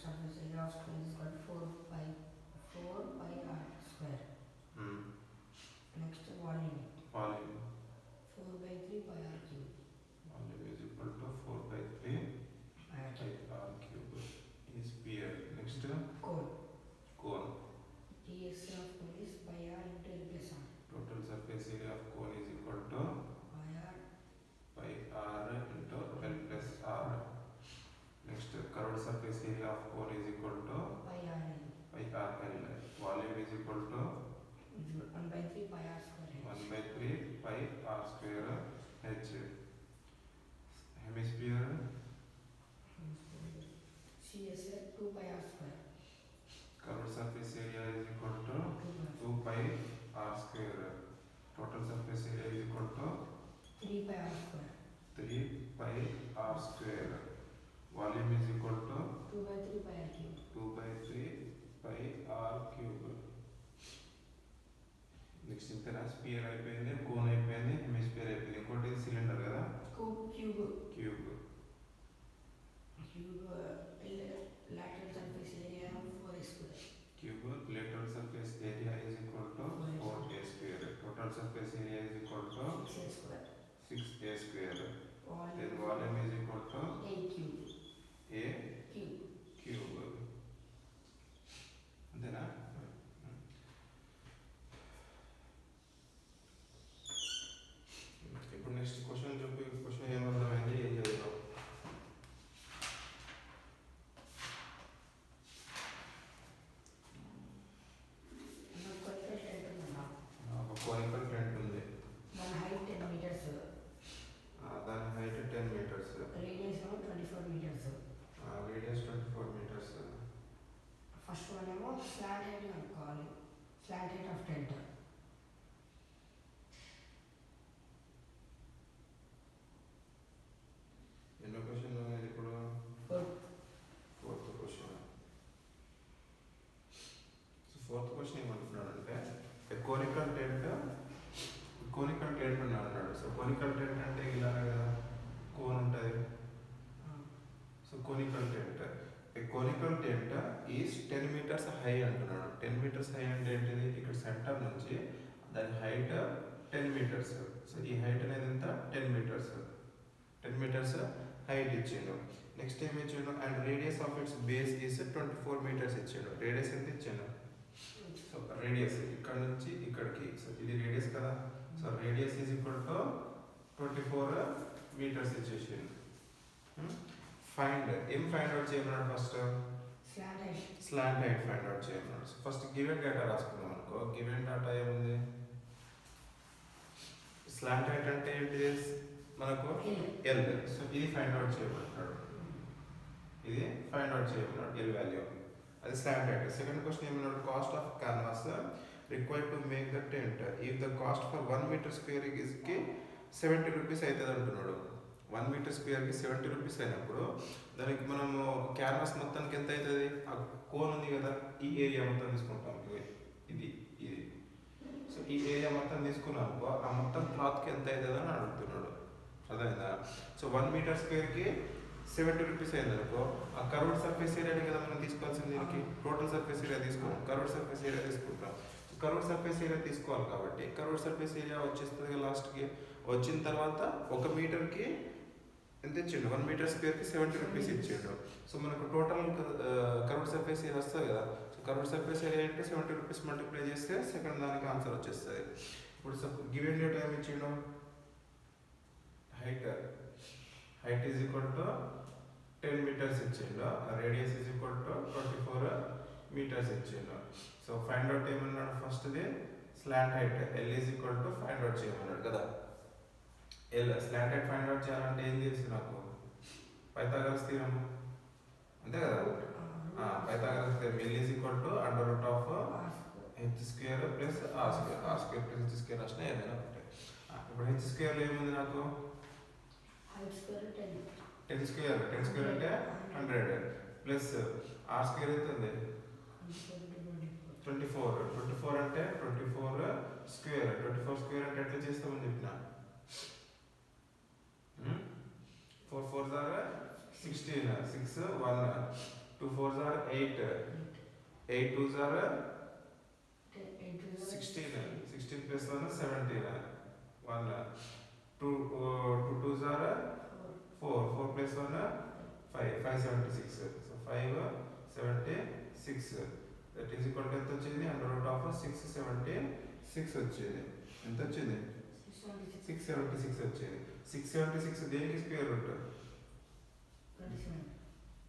surface area of cone is equal to 4 pi r square. Next volume. Volume. 4 by 3 pi r cube. Volume is equal to 4 by 3 pi r pi r cube is sphere. Next cone. Cone. TS of cone is pi r into L plus r. Total surface area of cone is equal to pi r into L plus r. Next curved surface area of cone is equal to pi r L. Volume is equal to 1 by 3 pi r square h. 1 by 3 pi r square h. Hemisphere. CS 2 pi r square. Curved surface area is equal to 2 pi r square. Total surface area is equal to 3 pi r square. 3 pi r square. Volume is equal to 2 by 3 pi r cube. 2 by 3 pi r cube. Next ఇంతేనా spear అయిపోయింది, cone అయిపోయింది, hemisphere అయిపోయింది. ఇంకోటి cylinder కదా, cube. Cube. lateral surface area of 4a square. Cube lateral surface area is equal to 4a square. Total surface area is equal to 6a square. 6a square. Then Volume volume is equal to a cube. a Cube. cube. అంతేనా? ఇప్పుడు next question చెప్పి question ఏమర్థమైంది, ఏం చదివాం? ఒక conical tent ఉంది, దాని height 10 meters. దాని height 10 meters, radius 24 meters. Radius 24 meters. First one ఏమో స్లాంట్ హైట్ కనుక్కోవాలి. Slant height of tent. ఎన్నో క్వశ్చన్ అనేది ఇప్పుడు? Fourth question. So fourth question ఏమంటున్నాడంటే కోనికల్ టెంట్ అన్నాడు. సో కోనికల్ టెంట్ అంటే ఇలానే కదా, కోన్ ఉంటుంది. So conical tent is 10 meters high అంటున్నాడు. 10 meters హై అంటే ఏంటిది? ఇక్కడ సెంటర్ నుంచి దాని హైట్ 10 meters. సో ఈ హైట్ అనేది ఎంత? 10 meters. 10 meters హైట్ ఇచ్చిండు. నెక్స్ట్ ఏమి ఇచ్చిండు? And radius of it's base is 24 meters ఇచ్చిండు. రేడియస్ ఎంత ఇచ్చిండు? సో రేడియస్ ఇక్కడ నుంచి ఇక్కడికి, సో ఇది రేడియస్ కదా. So radius is equal to 24 meters ఇచ్చేసిండు. ఏం ఫైండ్ అవుట్ చేయమన్నాడు? First slant height find out చేయమన్నాడు. సో ఫస్ట్ గివెన్ డేటా రాసుకుందాం అనుకో. గివెన్ డేటా ఏముంది? స్లాంట్ హైట్ అంటే ఏంటి మనకు? ఎల్. సో ఇది ఫైండ్ అవుట్ చేయమంటున్నాడు. ఎల్ వాల్యూ, అది స్లాంట్ హైట్. సెకండ్ క్వశ్చన్ ఏమన్నాడు? Cost of canvas required to make the tent if the cost for 1 meter square కి 70 rupees అవుతుంది అంటున్నాడు. 1 meter square కి 70 rupees అయినప్పుడు దానికి మనము క్యాన్వాస్ మొత్తానికి ఎంత అవుతుంది? ఆ కోన్ ఉంది కదా, ఈ ఏరియా మొత్తం తీసుకుంటాం. ఇది. సో ఈ ఏరియా మొత్తం తీసుకున్నాము, ఆ మొత్తం క్లాత్కి ఎంత అవుతుంది అని అడుగుతున్నాడు. అర్థమైందా? సో 1 meter square కి 70 rupees అయింది అనుకో, ఆ కర్వ్డ్ సర్ఫేస్ ఏరియాని కదా మనం తీసుకోవాల్సింది. దీనికి టోటల్ సర్ఫేస్ ఏరియా తీసుకోవాలి, కర్వ్డ్ సర్ఫేస్ ఏరియా తీసుకుంటాం. సో కర్వ్డ్ సర్ఫేస్ ఏరియా తీసుకోవాలి కాబట్టి కర్వ్డ్ సర్ఫేస్ ఏరియా వచ్చేస్తుంది లాస్ట్కి. వచ్చిన తర్వాత 1 meterకి ఎంత ఇచ్చిండు? 1 meter square కి 70 rupees ఇచ్చిండు. సో మనకు టోటల్ కర్వ్డ్ సర్ఫేస్ ఏరియా వస్తుంది కదా. సో కర్వ్డ్ సర్ఫేస్ ఏరియా అంటే 70 rupees మల్టిప్లై చేస్తే సెకండ్ దానికి ఆన్సర్ వచ్చేస్తుంది. ఇప్పుడు గివెన్ డేటా ఏమి ఇచ్చిండు? Height is equal to 10 meters ఇచ్చిండు. Radius is equal to 24 meters ఇచ్చిండు. సో ఫైండ్ అవుట్ ఏమన్నాడు? ఫస్ట్ది slant height L is equal to find out చేయమన్నాడు కదా. L slant height find out చేయాలంటే ఏం తెలుసు నాకు? పైథాగరస్ థీరం, అంతే కదా. Pythagoras theorem L is equal to under root of H square plus are square. R square plus H square వచ్చినా ఏదైనా ఒకటే. ఇప్పుడు హెచ్ స్క్వేర్లో ఏముంది నాకు? 10 square అంటే 100 ప్లస్ ఆర్ స్క్వేర్ అవుతుంది 24 అంటే 24 స్క్వేర్. 24 స్క్వేర్ అంటే ఎట్లా చేస్తామని చెప్పిన 4 4 16 6 1 2 4s are 8. 8 2s are 16. 16 plus 1 17. 1 2 2 2s are 4. 4 plus 1 5. 576. So 576. That is equal to ఎంత వచ్చింది? అండర్ రూట్ ఆఫ్ 676 వచ్చింది. ఎంత వచ్చింది? 676 వచ్చింది. 676 దేనికి స్క్వేర్ రూట్?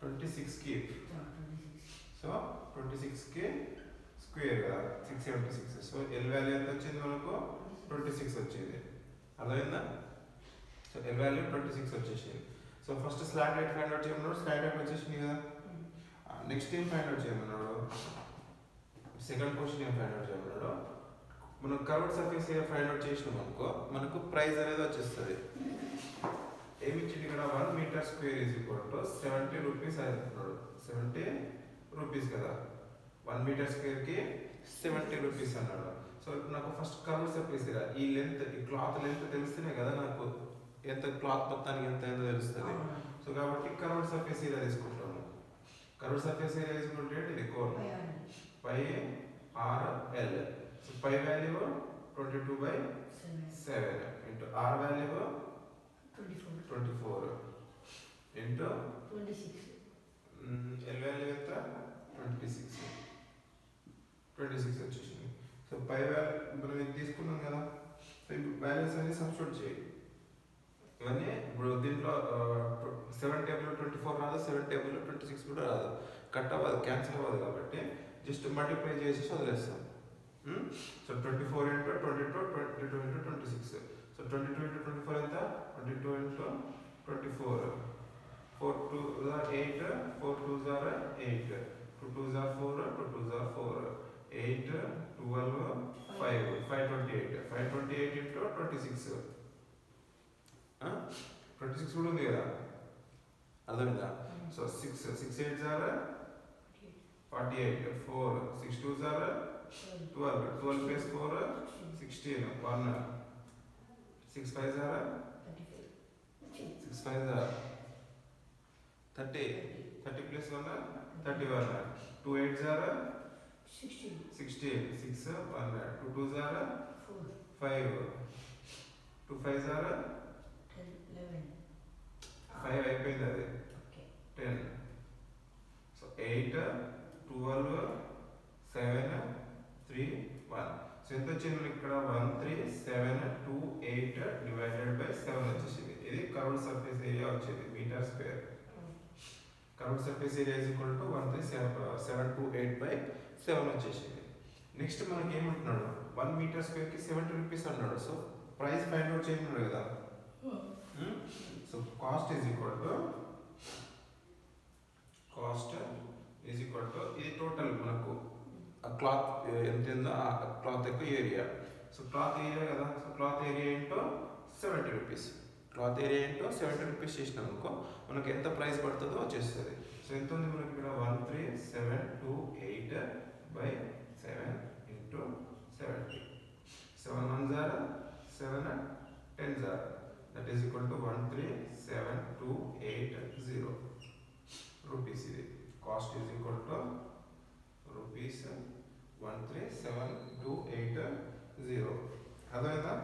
26 కి. సో 26 కి స్క్వేర్ కదా 676. సో ఎల్ వాల్యూ ఎంత వచ్చింది మనకు? 26 వచ్చింది. అర్థమైందా? సో ఎల్ వాల్యూ 26 వచ్చేసింది. So first slant height find out చేయమన్నాడు. స్లాంట్ హైట్ వచ్చేసింది కదా. నెక్స్ట్ ఏం ఫైండ్ అవుట్ చేయమన్నాడు? సెకండ్ క్వశ్చన్ ఏం ఫైండ్ అవుట్ చేయమన్నాడు? మనం curved surface area find out చేసినాం అనుకో మనకు ప్రైస్ అనేది వచ్చేస్తుంది. ఏమి ఇచ్చింది ఇక్కడ? 1 meter square is equal to 70 rupees అంటున్నాడు. 70 రూపీస్ కదా. 1 మీటర్ స్క్వేర్ కి 70 రూపీస్ అన్నాడు. సో నాకు ఫస్ట్ కర్వ్డ్ సర్ఫేస్ ఏరియా ఈ లెంత్, ఈ క్లాత్ లెంత్ తెలిస్తేనే కదా నాకు ఎంత క్లాత్ మొత్తానికి ఎంత అయిందో తెలుస్తుంది. సో కాబట్టి కర్వ్డ్ సర్ఫేస్ ఏరియా తీసుకుంటాము. కర్వ్డ్ సర్ఫేస్ ఏరియా తీసుకుంటే ఇది cone pi R L. So pi value 22/7 into R value 24 into 26. L value ఎంత? 26 వచ్చేసింది. సో పై వాల్యూ మనం ఇది తీసుకున్నాం కదా. సో ఇప్పుడు వాల్యూస్ అన్ని సబ్స్టిట్యూట్ చేయి. ఇవన్నీ ఇప్పుడు దీంట్లో 7 టేబుల్ 24 రాదు, 7 టేబుల్ 26 కూడా రాదు. కట్ అవ్వదు, క్యాన్సిల్ అవ్వదు. కాబట్టి జస్ట్ మల్టిప్లై చేసి వదిలేస్తాం. So 24 into 22 22 into 26. So 22 into 24 ఎంత? 22 into 24. 4 2s are 8. 4 2s are 8. 2 2s are 4. 2 2s are 4. 8 12 5 528. 528 into 26. 26 కూడా ఉంది కదా. అర్థమైందా? So 6 6 8s are 48. 4 6 2s are 12. 12 plus 4 16. 1 6 5s are 6 5s are 30. 30 plus 1 31. 2 8s are 16. 6 1 2 2s are 5. 2 5s are 5 అయిపోయింది అది. 10. So 8 12 7 3 1. So ఎంత వచ్చింది ఇక్కడ? 1 3 7 2 8 డివైడెడ్ బై 7 వచ్చేసింది. ఇది కర్వ్డ్ సర్ఫేస్ ఏరియా వచ్చింది meter square. Curved surface area is equal to 13728/7 వచ్చేసింది. Next మనకి ఏమంటున్నాడు? 1 మీటర్ స్క్వేర్ కి 70 రూపీస్ అన్నాడు. సో ప్రైస్ ఫైండ్ అవుట్ చేయమన్నాడు కదా. So cost is equal to ఇది టోటల్ మనకు ఆ క్లాత్ ఎంత ఉందో ఆ క్లాత్ యొక్క ఏరియా. సో క్లాత్ ఏరియా కదా. So cloth area into 70 rupees. Cloth area into 70 rupees చేసినాం అనుకో మనకు ఎంత ప్రైస్ పడుతుందో వచ్చేస్తుంది. సో ఎంత ఉంది మనకి ఇక్కడ? 13728/7 into 70. 7 1s are 7 10s are. That is equal to 137,280 rupees. Cost is equal to rupees 137,280. అర్థమైందా?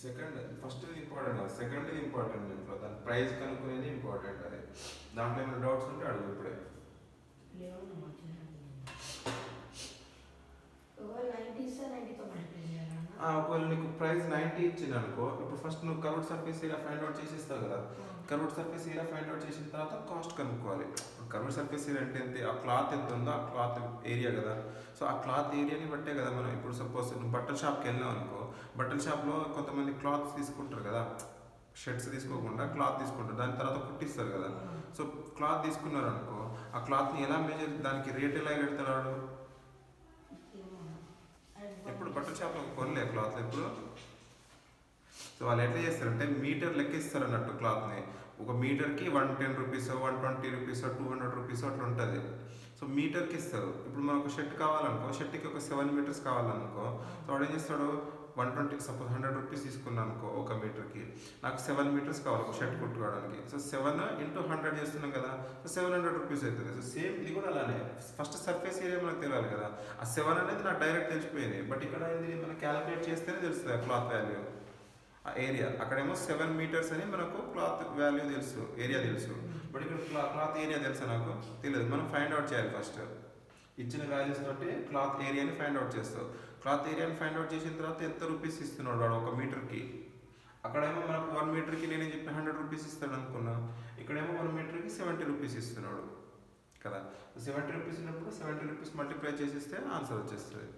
Second first important, second important. దీంట్లో దాని ప్రైస్ కనుక్కునేది ఇంపార్టెంట్. అది దాంట్లో ఏమైనా డౌట్స్ ఉంటే అడుగు ఇప్పుడే. ఒకవేళ నీకు ప్రైస్ 90 ఇచ్చింది అనుకో, ఇప్పుడు ఫస్ట్ నువ్వు curved surface area find out చేసేస్తావు కదా. Curved surface area find out చేసిన తర్వాత కాస్ట్ కనుక్కోవాలి. కర్వ్డ్ సర్ఫేస్ ఏరియా అంటే ఎంత? ఆ క్లాత్ ఎంత ఉందో ఆ క్లాత్ ఏరియా కదా. సో ఆ క్లాత్ ఏరియాని బట్టే కదా మనం ఇప్పుడు సపోజ్ నువ్వు బట్టల షాప్కి వెళ్ళావు అనుకో, బట్టల షాప్లో కొంతమంది క్లాత్స్ తీసుకుంటారు కదా, షర్ట్స్ తీసుకోకుండా క్లాత్ తీసుకుంటారు, దాని తర్వాత కుట్టిస్తారు కదా. సో క్లాత్ తీసుకున్నారు అనుకో, ఆ క్లాత్ని ఎలా మెజర్, దానికి రేట్ ఎలా పెడతాడు? ఇప్పుడు సో వాళ్ళు ఎట్లా చేస్తారంటే మీటర్ లెక్కిస్తారు అన్నట్టు క్లాత్ని. ఒక మీటర్కి 110 రూపీస్ 120 రూపీస్ 200 రూపీస్ అట్లా ఉంటుంది. సో మీటర్కి ఇస్తారు. ఇప్పుడు మనకు షర్ట్ కావాలనుకో, షర్ట్కి ఒక 7 మీటర్స్ కావాలనుకో, సో వాడు ఏం చేస్తాడు 120 సపోజ్ 100 రూపీస్ తీసుకున్నాను అనుకో ఒక మీటర్కి, నాకు 7 మీటర్స్ కావాలి ఒక షర్ట్ కుట్టుకోవడానికి. సో 7 ఇంటూ 100 చేస్తున్నాం కదా, సో 700 రూపీస్ అవుతుంది. సో సేమ్ ఇది కూడా అలానే, ఫస్ట్ సర్ఫేస్ ఏరియా మనకు తెలియాలి కదా. ఆ 7 అనేది నాకు డైరెక్ట్ తెలిసిపోయింది. బట్ ఇక్కడ ఏంది మనం క్యాలిక్యులేట్ చేస్తేనే తెలుస్తుంది ఆ క్లాత్ వాల్యూ, ఆ ఏరియా. అక్కడేమో 7 మీటర్స్ అని మనకు క్లాత్ వాల్యూ తెలుసు, ఏరియా తెలుసు. బట్ ఇక్కడ క్లాత్ ఏరియా తెలుసా నాకు తెలియదు. మనం ఫైండ్ అవుట్ చేయాలి ఫస్ట్. ఇచ్చిన వాల్యూస్ తోటి క్లాత్ ఏరియాని ఫైండ్ అవుట్ చేస్తావు. క్లాత్ ఏరియాని ఫైండ్ అవుట్ చేసిన తర్వాత ఎంత రూపీస్ ఇస్తున్నాడు వాడు ఒక మీటర్కి. అక్కడేమో మనకు 1 మీటర్కి నేను చెప్పిన 100 రూపీస్ ఇస్తాడు అనుకున్నా, ఇక్కడేమో 1 మీటర్కి 70 రూపీస్ ఇస్తున్నాడు కదా. 70 రూపీస్ ఉన్నప్పుడు 70 రూపీస్ మల్టిప్లై చేసిస్తే ఆన్సర్ వచ్చేస్తుంది.